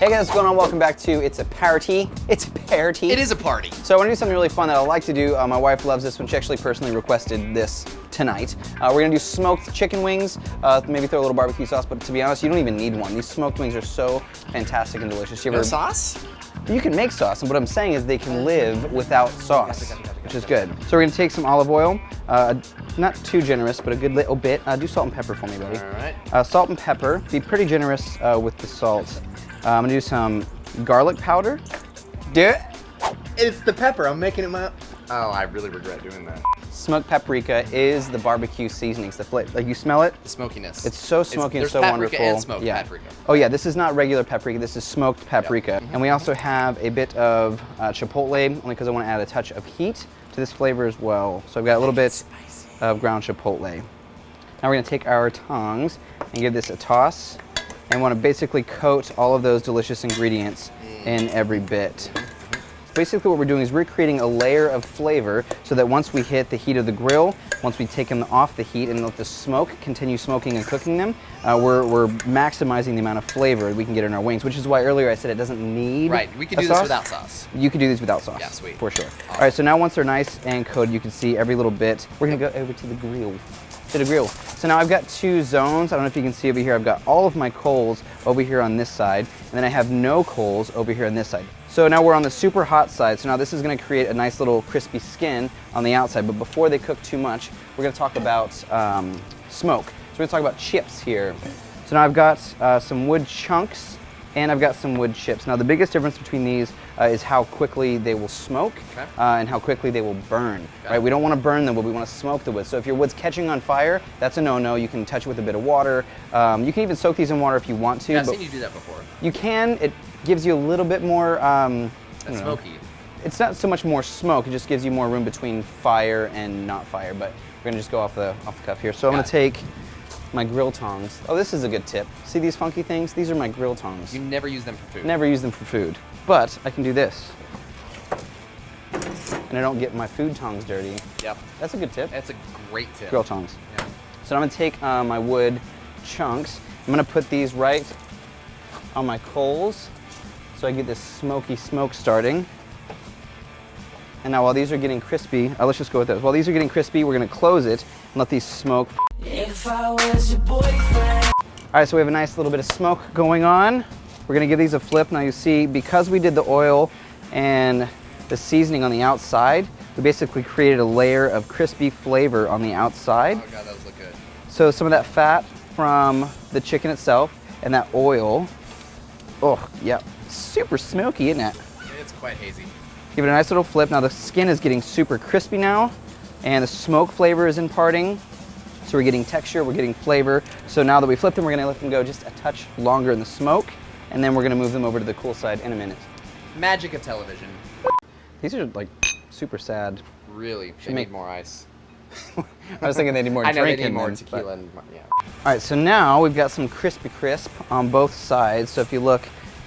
Hey guys, what's going on? Welcome back to It's a Party. It's a party. It is a party. So I want to do something really fun that I like to do. My wife loves this one. She actually personally requested this tonight. We're going to do smoked chicken wings, maybe throw a little barbecue sauce, but to be honest, you don't even need one. These smoked wings are so fantastic and delicious. No sauce? You can make sauce, and what I'm saying is they can live without sauce, which is good. So we're going to take some olive oil, not too generous, but a good little bit. Do salt and pepper for me, buddy. All right. Salt and pepper. Be pretty generous with the salt. I'm gonna do some garlic powder. Do it. It's the pepper. I'm making it my. Oh, I really regret doing that. Smoked paprika is the barbecue seasonings. The flavor, like you smell it. The smokiness. It's so smoky and so wonderful. There's paprika and smoked paprika. Oh yeah, this is not regular paprika. This is smoked paprika. Yep. And we also have a bit of chipotle, only because I want to add a touch of heat to this flavor as well. So I've got a little bit of ground chipotle. Now we're gonna take our tongs and give this a toss. And want to basically coat all of those delicious ingredients in every bit. Basically what we're doing is we're creating a layer of flavor so that once we hit the heat of the grill, once we take them off the heat and let the smoke continue smoking and cooking them, we're maximizing the amount of flavor we can get in our wings, which is why earlier I said it doesn't need we can do this without sauce. You can do these without sauce. Yeah, sweet. For sure. All right, so now once they're nice and coated, you can see every little bit. We're gonna go over to the grill. So now I've got two zones. I don't know if you can see over here. I've got all of my coals over here on this side, and then I have no coals over here on this side. So now we're on the super hot side. So now this is gonna create a nice little crispy skin on the outside, but before they cook too much, we're gonna talk about smoke. So we're gonna talk about chips here. So now I've got some wood chunks, and I've got some wood chips. Now the biggest difference between these is how quickly they will smoke and how quickly they will burn. Right? We don't want to burn the wood, we want to smoke the wood. So if your wood's catching on fire, that's a no-no. You can touch it with a bit of water. You can even soak these in water if you want to. Yeah, I've seen you do that before. You can. It gives you a little bit more smoky. It's not so much more smoke, it just gives you more room between fire and not fire. But we're gonna just go off the cuff here. So I'm gonna take my grill tongs. Oh, this is a good tip. See these funky things? These are my grill tongs. You never use them for food. Never use them for food. But I can do this. And I don't get my food tongs dirty. Yep. That's a good tip. That's a great tip. Grill tongs. Yeah. So I'm gonna take my wood chunks. I'm gonna put these right on my coals so I get this smoky smoke starting. And now while these are getting crispy, let's just go with those. While these are getting crispy, we're gonna close it and let these smoke. If I was your boyfriend. All right, so we have a nice little bit of smoke going on. We're gonna give these a flip. Now you see, because we did the oil and the seasoning on the outside, we basically created a layer of crispy flavor on the outside. Oh God, those look good. So some of that fat from the chicken itself and that oil, oh yeah, super smoky, isn't it? It's quite hazy. Give it a nice little flip. Now the skin is getting super crispy now, and the smoke flavor is imparting. So we're getting texture, we're getting flavor. So now that we flip them, we're gonna let them go just a touch longer in the smoke, and then we're gonna move them over to the cool side in a minute. Magic of television. These are like super sad. Really, they need more ice. I was thinking they need more drink. I know they need more tequila and yeah. All right, so now we've got some crispy crisp on both sides. So if you look,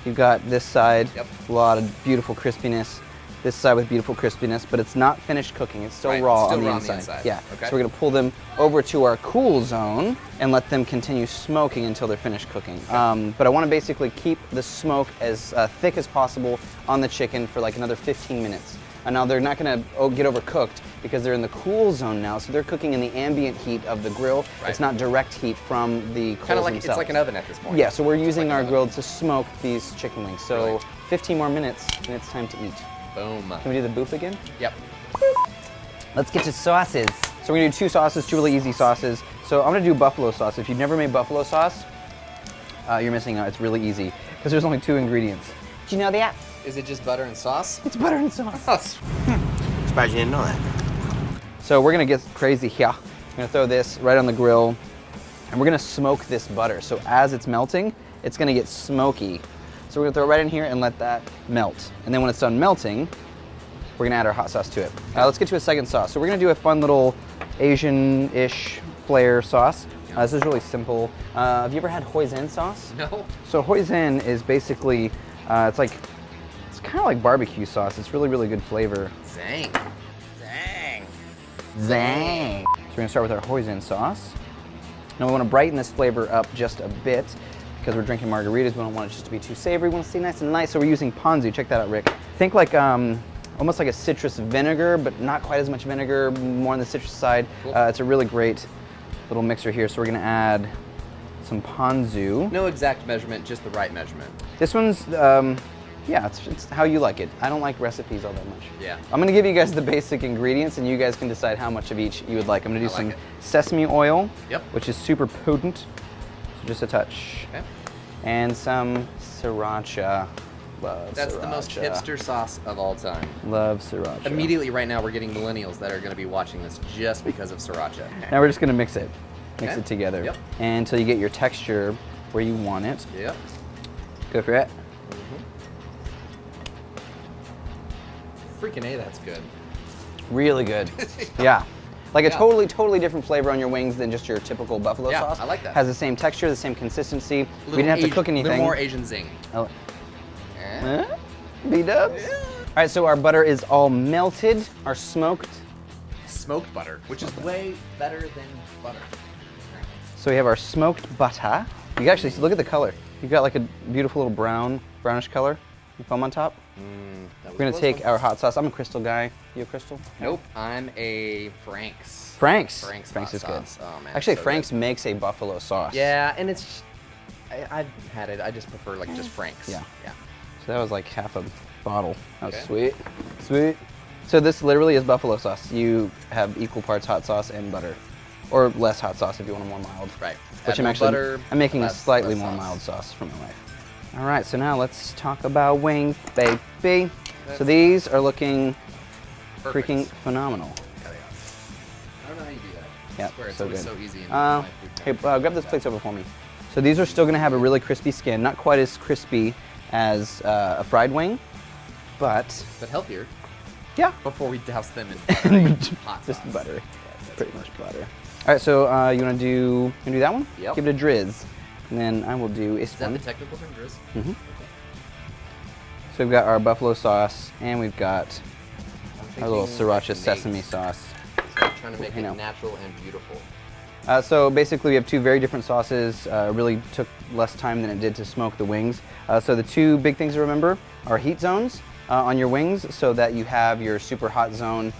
you've got this side, a lot of beautiful crispiness. This side with beautiful crispiness, but it's not finished cooking. It's still raw on the inside. Yeah. Okay. So we're gonna pull them over to our cool zone and let them continue smoking until they're finished cooking. But I want to basically keep the smoke as thick as possible on the chicken for like another 15 minutes. And now they're not gonna get overcooked because they're in the cool zone now, so they're cooking in the ambient heat of the grill. It's not direct heat from the coals Kind of like themselves. it's like an oven at this point. Yeah. So we're using our grill to smoke these chicken wings. So 15 more minutes, and it's time to eat. Boom. Can we do the boop again? Yep. Let's get to sauces. So we're gonna do two sauces, two really easy sauces. So I'm gonna do buffalo sauce. If you've never made buffalo sauce, you're missing out. It's really easy because there's only 2 ingredients. Did you know that? Is it just butter and sauce? It's butter and sauce. Surprised you didn't know that. So we're gonna get crazy here. I'm gonna throw this right on the grill and we're gonna smoke this butter. So as it's melting, it's gonna get smoky. So we're gonna throw it right in here and let that melt. And then when it's done melting, we're gonna add our hot sauce to it. Let's get to a second sauce. So we're gonna do a fun little Asian-ish flair sauce. This is really simple. Have you ever had hoisin sauce? No. So hoisin is basically, it's kind of like barbecue sauce. It's really, really good flavor. Zang. Zang. Zang. So we're gonna start with our hoisin sauce. Now we wanna brighten this flavor up just a bit because we're drinking margaritas. We don't want it just to be too savory. We want to stay nice and light, so we're using ponzu. Check that out, Rick. Think like almost like a citrus vinegar, but not quite as much vinegar, more on the citrus side. Cool. It's a really great little mixer here. So we're gonna add some ponzu. No exact measurement, just the right measurement. This one's, yeah, it's how you like it. I don't like recipes all that much. Yeah. I'm gonna give you guys the basic ingredients and you guys can decide how much of each you would like. I'm gonna do some sesame oil, Yep. which is super potent, so just a touch. Okay. And some sriracha. Love That's sriracha. the most hipster sauce of all time. Love sriracha. Immediately right now we're getting millennials that are going to be watching this just because of sriracha. Now we're just gonna mix it. Mix Okay. it together. Yep. And until you get your texture where you want it. Yep. Go for it. Freaking A, that's good. Really good. Yeah. Like a Yeah. totally different flavor on your wings than just your typical buffalo Yeah, sauce. I like that. Has the same texture, the same consistency. We Little didn't have to Asian- cook anything. Little more Asian zing. Oh. B-dubs? All right, so our butter is all melted, our smoked. Smoked butter, which is way better than butter. So we have our smoked butter. You can actually look at the color. You've got like a beautiful little brownish color. The foam on top. That was We're gonna close take one. our hot sauce. I'm a Crystal guy. You a Crystal? Nope, I'm a Frank's. Frank's. Frank's Frank's hot is good. sauce. Oh man. Actually, so Frank's good. makes a buffalo sauce. Yeah, and it's. I've had it. I just prefer like just Frank's. Yeah. Yeah. So that was like half a bottle. That was Okay. sweet. Sweet. So this literally is buffalo sauce. You have equal parts hot sauce and butter. Or less hot sauce if you want a more mild. Right. Which Add I'm more actually, butter, I'm making a less- slightly less more sauce. mild sauce for my wife. All right, so now let's talk about wings, baby. So these are looking Perfect. freaking phenomenal. Yeah, they are. I don't know how you do that. Yeah, I swear, it's so always good. so easy. In Hey, my food grab those plates over for me. So these are still gonna have a really crispy skin, not quite as crispy as a fried wing, but But healthier. yeah, Before we douse them in hot just sauce. butter. That's Pretty much butter. All right, so you wanna do that one? Yep. Give it a drizz, and then I will do Is that one. the technical term, Driz? Mhm. So we've got our buffalo sauce, and we've got our little sriracha sesame sauce. So I'm trying to make I it know. natural and beautiful. So basically we have two very different sauces. Really took less time than it did to smoke the wings. So the two big things to remember are heat zones on your wings, so that you have your super hot zone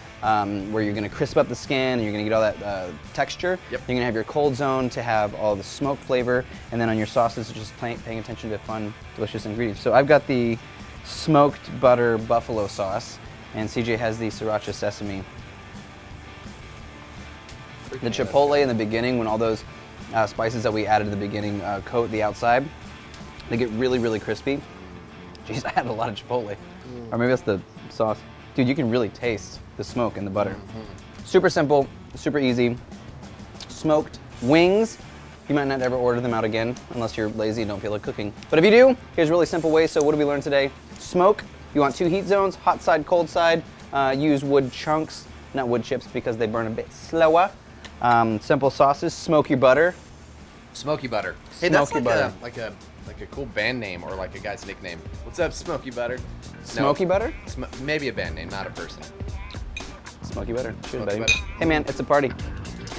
where you're gonna crisp up the skin and you're gonna get all that texture. Yep. You're gonna have your cold zone to have all the smoke flavor, and then on your sauces, just paying attention to fun, delicious ingredients. So I've got the smoked butter buffalo sauce, and CJ has the sriracha sesame. The chipotle in the beginning, when all those spices that we added at the beginning coat the outside, they get really crispy. Jeez, I had a lot of chipotle. Or maybe that's the sauce. Dude, you can really taste the smoke in the butter. Super simple, super easy. Smoked wings. You might not ever order them out again unless you're lazy and don't feel like cooking. But if you do, here's a really simple way. So what did we learn today? Smoke. You want two heat zones, hot side, cold side. Use wood chunks, not wood chips because they burn a bit slower. Simple sauces. Smoke your butter. Smoky butter. Hey, that's Smoky like butter. like a cool band name or like a guy's nickname. What's up, Smoky Butter? Smoky butter? Maybe a band name, not a person. Smoky butter. Cheers, Smoky buddy. butter. Hey man, it's a party,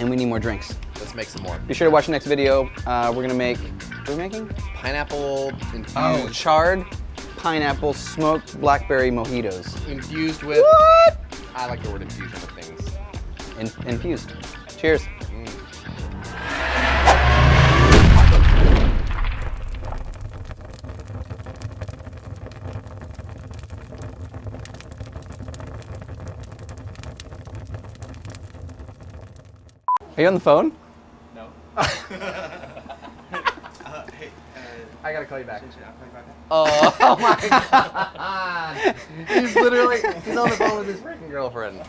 and we need more drinks. Let's make some more. Be sure to watch the next video. We're gonna make. What are we making? Pineapple infused. Oh, charred pineapple smoked blackberry mojitos. Infused with. What? I like the word infusion of things. Infused. Cheers. Are you on the phone? No. I gotta call you back. I'll call you back. Oh my god! He's on the phone with his freaking girlfriend.